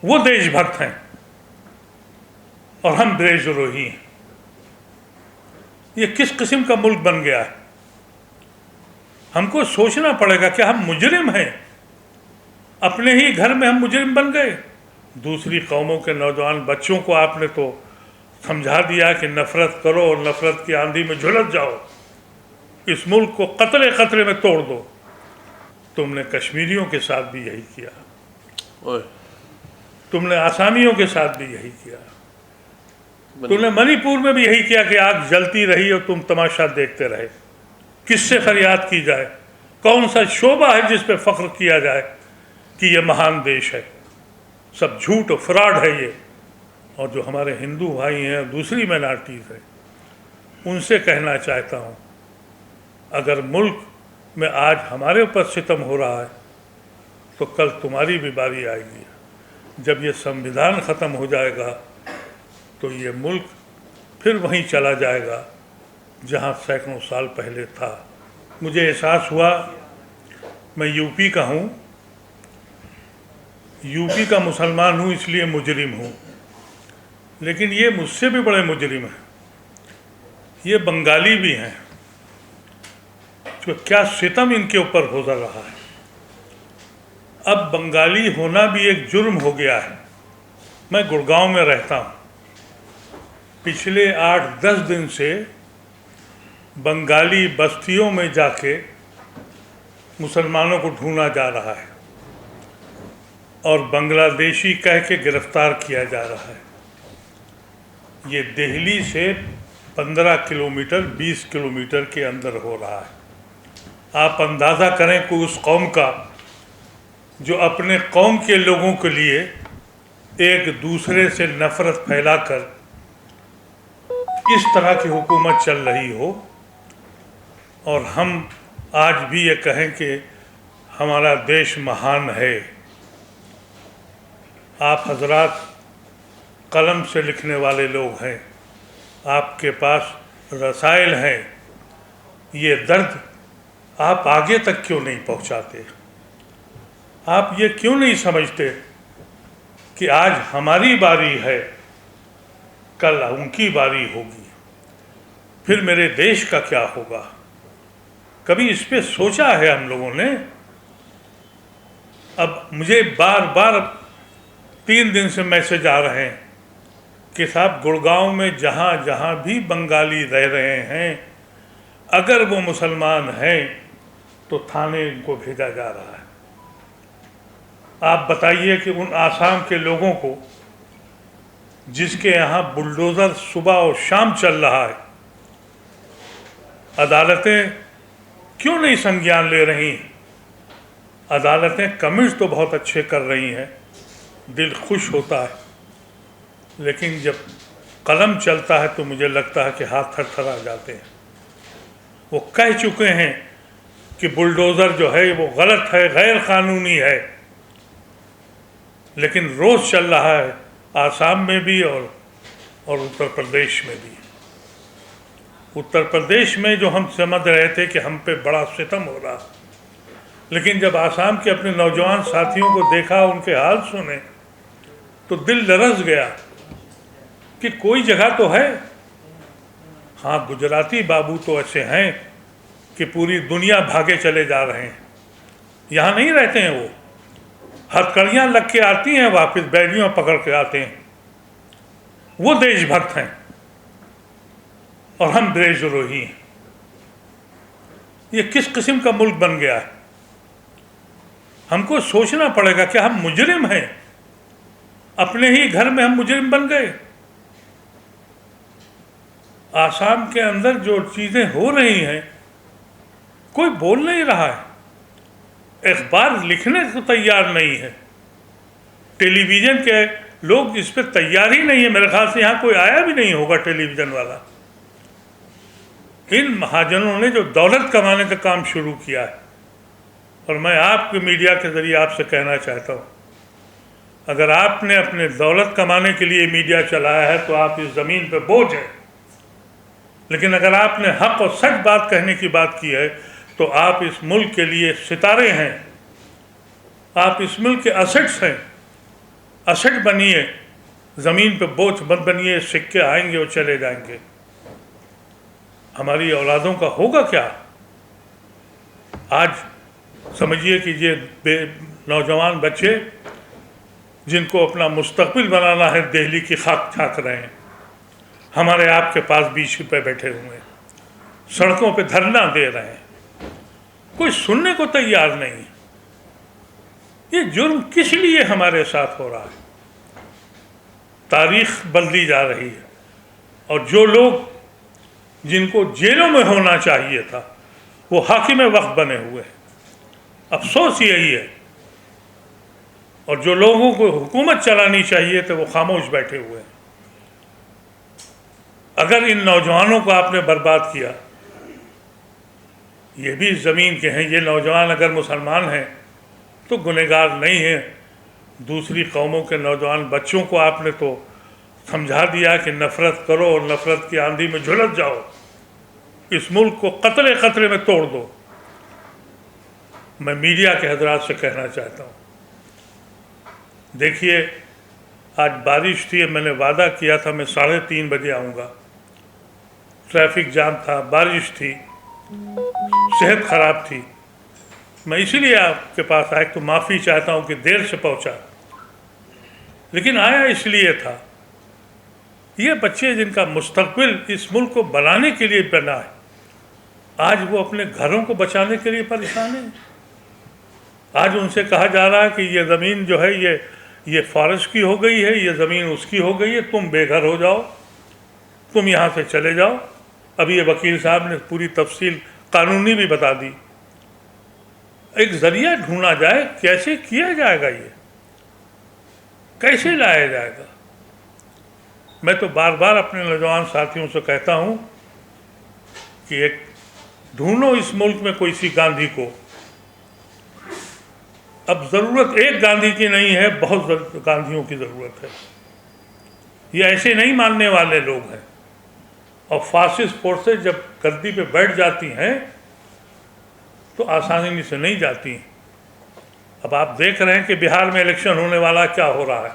وہ دیش بھکت ہیں اور ہم دیش دروہی ہیں۔ یہ کس قسم کا ملک بن گیا ہے؟ ہم کو سوچنا پڑے گا کہ ہم مجرم ہیں، اپنے ہی گھر میں ہم مجرم بن گئے۔ دوسری قوموں کے نوجوان بچوں کو آپ نے تو سمجھا دیا کہ نفرت کرو اور نفرت کی آندھی میں جھلس جاؤ، اس ملک کو قطرے قطرے میں توڑ دو۔ تم نے کشمیریوں کے ساتھ بھی یہی کیا، تم نے آسامیوں کے ساتھ بھی یہی کیا، تم نے منی پور میں بھی یہی کیا کہ آگ جلتی رہی اور تم تماشا دیکھتے رہے۔ کس سے فریاد کی جائے؟ کون سا شعبہ ہے جس پہ فخر کیا جائے کہ یہ مہان دیش ہے؟ سب جھوٹ و فراڈ ہے یہ۔ اور جو ہمارے ہندو بھائی ہیں، دوسری مائنارٹیز ہیں، ان سے کہنا چاہتا ہوں، اگر ملک میں آج ہمارے اوپر ستم ہو رہا ہے تو کل تمہاری بھی باری آئے گی۔ جب یہ سمویدھان ختم ہو جائے گا تو یہ ملک پھر وہیں چلا جائے گا جہاں سینکڑوں سال پہلے تھا۔ مجھے احساس ہوا، میں یو پی کا ہوں، یو پی کا مسلمان ہوں، اس لیے مجرم ہوں، لیکن یہ مجھ سے بھی بڑے مجرم ہیں، یہ بنگالی بھی ہیں۔ کیا ستم ان کے اوپر ہو رہا ہے۔ اب بنگالی ہونا بھی ایک جرم ہو گیا ہے۔ میں گڑگاؤں میں رہتا ہوں، پچھلے 8-10 دن سے بنگالی بستیوں میں جا کے مسلمانوں کو ڈھونڈا جا رہا ہے اور بنگلہ دیشی کہہ کے گرفتار کیا جا رہا ہے۔ یہ دہلی سے 15 کلومیٹر 20 کلومیٹر کے اندر ہو رہا ہے۔ آپ اندازہ کریں کہ اس قوم کا جو اپنے قوم کے لوگوں کے لیے ایک دوسرے سے نفرت پھیلا کر اس طرح کی حکومت چل رہی ہو، اور ہم آج بھی یہ کہیں کہ ہمارا دیش مہان ہے۔ آپ حضرات قلم سے لکھنے والے لوگ ہیں، آپ کے پاس رسائل ہیں، یہ درد آپ آگے تک کیوں نہیں پہنچاتے؟ آپ یہ کیوں نہیں سمجھتے کہ آج ہماری باری ہے، کل ان کی باری ہوگی، پھر میرے دیش کا کیا ہوگا؟ کبھی اس پہ سوچا ہے ہم لوگوں نے؟ اب مجھے بار بار 3 دن سے میسج آ رہے ہیں کہ صاحب گڑگاؤں میں جہاں جہاں بھی بنگالی رہ رہے ہیں، اگر وہ مسلمان ہیں تو تھانے ان کو بھیجا جا رہا ہے۔ آپ بتائیے کہ ان آسام کے لوگوں کو جس کے یہاں بلڈوزر صبح اور شام چل رہا ہے، عدالتیں کیوں نہیں سنگیان لے رہی ہیں؟ عدالتیں کمنٹس تو بہت اچھے کر رہی ہیں، دل خوش ہوتا ہے، لیکن جب قلم چلتا ہے تو مجھے لگتا ہے کہ ہاتھ تھر تھرا جاتے ہیں۔ وہ کہہ چکے ہیں کہ بلڈوزر جو ہے وہ غلط ہے، غیر قانونی ہے، لیکن روز چل رہا ہے آسام میں بھی اور اتر پردیش میں بھی۔ اتر پردیش میں جو ہم سمجھ رہے تھے کہ ہم پہ بڑا ستم ہو رہا، لیکن جب آسام کے اپنے نوجوان ساتھیوں کو دیکھا، ان کے حال سنے، تو دل لرز گیا کہ کوئی جگہ تو ہے۔ ہاں، گجراتی بابو تو ایسے ہیں کہ پوری دنیا بھاگے چلے جا رہے ہیں، یہاں نہیں رہتے ہیں، وہ ہتھکڑیاں لگ کے آتی ہیں، واپس بیڑیاں پکڑ کے آتے ہیں۔ وہ دیش بھکت ہیں اور ہم دیش دروہی ہیں۔ یہ کس قسم کا ملک بن گیا ہے؟ ہم کو سوچنا پڑے گا کہ ہم مجرم ہیں، اپنے ہی گھر میں ہم مجرم بن گئے۔ آسام کے اندر جو چیزیں ہو رہی ہیں، کوئی بول نہیں رہا ہے، اخبار لکھنے کو تیار نہیں ہے، ٹیلی ویژن کے لوگ اس پہ تیار ہی نہیں ہے۔ میرے خیال سے یہاں کوئی آیا بھی نہیں ہوگا ٹیلی ویژن والا۔ ان مہاجنوں نے جو دولت کمانے کا کام شروع کیا ہے، اور میں آپ کے میڈیا کے ذریعے آپ سے کہنا چاہتا ہوں، اگر آپ نے اپنے دولت کمانے کے لیے میڈیا چلایا ہے تو آپ اس زمین پہ بوجھ ہیں، لیکن اگر آپ نے حق اور سچ بات کہنے کی بات کی ہے تو آپ اس ملک کے لیے ستارے ہیں، آپ اس ملک کے اسٹس ہیں۔ असट बनिए, ज़मीन पे बोझ मत बनिए, सिक्के आएंगे और चले जाएंगे। हमारी औलादों का होगा क्या? आज समझिए कि ये नौजवान बच्चे जिनको अपना मुस्तकबिल बनाना है, दिल्ली की खाक छाक रहे हैं, हमारे आपके पास 20 रुपये बैठे हुए हैं, सड़कों पे धरना दे रहे हैं, कोई सुनने को तैयार नहीं। ये जुर्म किस लिए हमारे साथ हो रहा है? तारीख बदली जा रही है, और जो लोग जिनको जेलों में होना चाहिए था वो हाकिम वक्त बने हुए हैं। अफसोस यही है। और जो लोगों को हुकूमत चलानी चाहिए थे वो खामोश बैठे हुए हैं। अगर इन नौजवानों को आपने बर्बाद किया, ये भी ज़मीन के हैं, ये नौजवान अगर मुसलमान हैं तो गुनहगार नहीं हैं। दूसरी कौमों के नौजवान बच्चों को आपने तो समझा दिया कि नफ़रत करो और नफ़रत की आंधी में झुलस जाओ, इस मुल्क को कतरे कतरे में तोड़ दो। मैं मीडिया के हजरात से कहना चाहता हूँ, देखिए आज बारिश थी, मैंने वादा किया था मैं 3:30 बजे आऊँगा, ट्रैफिक जाम था, बारिश थी, सेहत ख़राब थी, मैं इसीलिए आपके पास आया। तो माफ़ी चाहता हूँ कि देर से पहुँचा, लेकिन आया इसलिए था, ये बच्चे जिनका मुस्तकबिल इस मुल्क को बनाने के लिए बना है, आज वो अपने घरों को बचाने के लिए परेशान हैं। आज उनसे कहा जा रहा है कि ये ज़मीन जो है ये फॉरेस्ट की हो गई है, ये ज़मीन उसकी हो गई है, तुम बेघर हो जाओ, तुम यहाँ से चले जाओ। अभी ये वकील साहब ने पूरी तफसील कानूनी भी बता दी। एक ज़रिया ढूंढा जाए, कैसे किया जाएगा, ये कैसे लाया जाएगा। मैं तो बार बार अपने नौजवान साथियों से कहता हूँ कि एक ढूंढो इस मुल्क में कोई सी गांधी को। अब ज़रूरत एक गांधी की नहीं है, बहुत गांधियों की ज़रूरत है। ये ऐसे नहीं मानने वाले लोग हैं, और फासिस्ट फोर्सेस जब गद्दी पे बैठ जाती हैं तो आसानी से नहीं जाती हैं। अब आप देख रहे हैं कि बिहार में इलेक्शन होने वाला, क्या हो रहा है,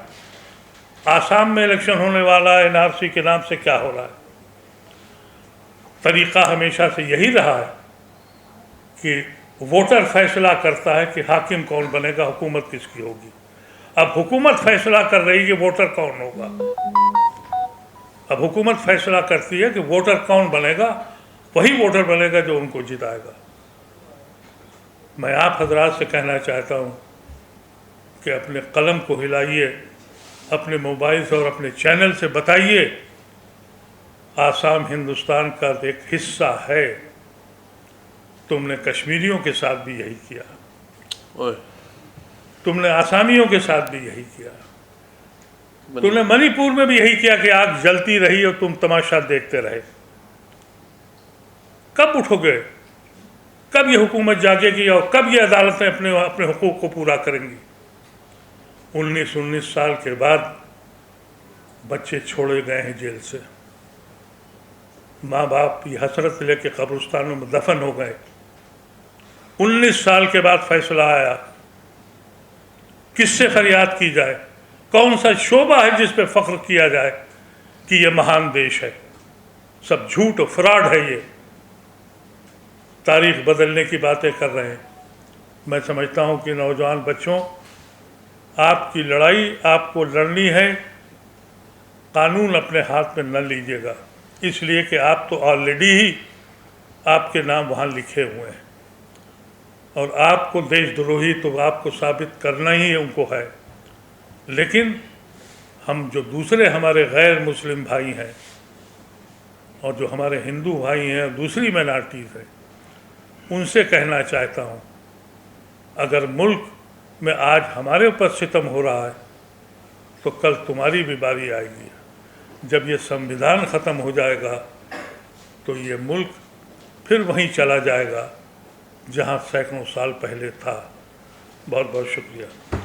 आसाम में इलेक्शन होने वाला है, NRC के नाम से क्या हो रहा है। तरीक़ा हमेशा से यही रहा है कि वोटर फैसला करता है कि हाकिम कौन बनेगा, हुकूमत किसकी होगी। अब हुकूमत फैसला कर रही है कि वोटर कौन होगा। अब हुकूमत फैसला करती है कि वोटर कौन बनेगा, वही वोटर बनेगा जो उनको जिताएगा। मैं आप हजरात से कहना चाहता हूँ कि अपने कलम को हिलाइए, अपने मोबाइल से और अपने चैनल से बताइए, आसाम हिंदुस्तान का एक हिस्सा है। तुमने कश्मीरियों के साथ भी यही किया, तुमने आसामियों के साथ भी यही किया, तुमने मणिपुर में भी यही किया कि आग जलती रही और तुम तमाशा देखते रहे। कब उठोगे, कब ये हुकूमत जागेगी और कब ये अदालतें अपने हुकूक को पूरा करेंगी? 19 साल के बाद बच्चे छोड़े गए हैं जेल से, माँ बाप की हसरत लेके कब्रिस्तानों में दफन हो गए। 19 साल के बाद फैसला आया, किससे फरियाद की जाए, कौन सा शोबा है जिस पे फ़ख्र किया जाए कि ये महान देश है। सब झूठ और फ्रॉड है, ये तारीख बदलने की बातें कर रहे हैं। मैं समझता हूँ कि नौजवान बच्चों, आपकी लड़ाई आपको लड़नी है, कानून अपने हाथ में न लीजिएगा, इसलिए कि आप तो ऑलरेडी ही आपके नाम वहाँ लिखे हुए हैं, और आपको देशद्रोही तो आपको साबित करना ही उनको है। लेकिन हम जो दूसरे हमारे गैर मुस्लिम भाई हैं और जो हमारे हिंदू भाई हैं, दूसरी माइनॉरिटीज़ हैं, उनसे कहना चाहता हूँ, अगर मुल्क में आज हमारे ऊपर सितम हो रहा है तो कल तुम्हारी भी बारी आएगी। जब ये संविधान ख़त्म हो जाएगा तो ये मुल्क फिर वहीं चला जाएगा जहाँ सैकड़ों साल पहले था। बहुत बहुत शुक्रिया।